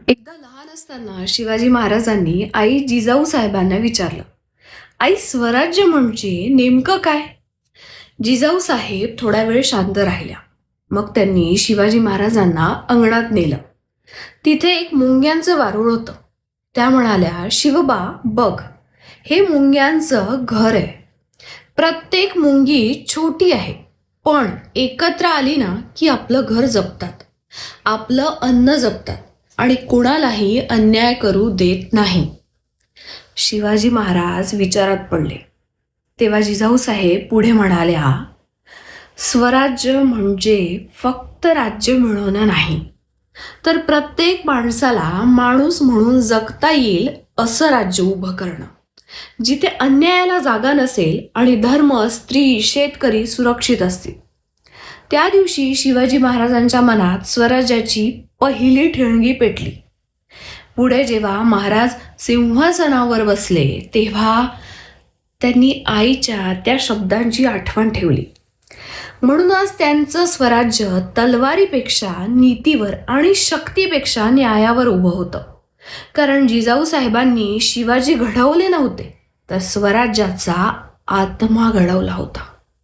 एकदा लहान असताना शिवाजी महाराजांनी आई जिजाऊ साहेबांना विचारलं, आई स्वराज्य म्हणजे नेमकं काय? जिजाऊ साहेब थोडा वेळ शांत राहिल्या. मग त्यांनी शिवाजी महाराजांना अंगणात नेलं. तिथे एक मुंग्यांचं वारूळ होतं. त्या म्हणाल्या, शिवबा बघ, हे मुंग्यांचं घर आहे. प्रत्येक मुंगी छोटी आहे, पण एकत्र आली ना की आपलं घर जपतात, आपलं अन्न जपतात आणि कुणालाही अन्याय करू देत नाही. शिवाजी महाराज विचारात पडले. तेव्हा जिजाऊ साहेब पुढे म्हणाल्या, स्वराज्य म्हणजे फक्त राज्य मिळवणं नाही, तर प्रत्येक माणसाला माणूस म्हणून जगता येईल असं राज्य उभं करणं, जिथे अन्यायाला जागा नसेल आणि धर्म, स्त्री, शेतकरी सुरक्षित असतील. त्या दिवशी शिवाजी महाराजांच्या मनात स्वराज्याची पहिली ठिणगी पेटली. पुढे जेव्हा महाराज सिंहासनावर बसले तेव्हा त्यांनी आईच्या त्या शब्दांची आठवण ठेवली. म्हणूनच त्यांचं स्वराज्य तलवारीपेक्षा नीतीवर आणि शक्तीपेक्षा न्यायावर उभं होतं. कारण जिजाऊ साहेबांनी शिवाजी घडवले नव्हते, तर स्वराज्याचा आत्मा घडवला होता.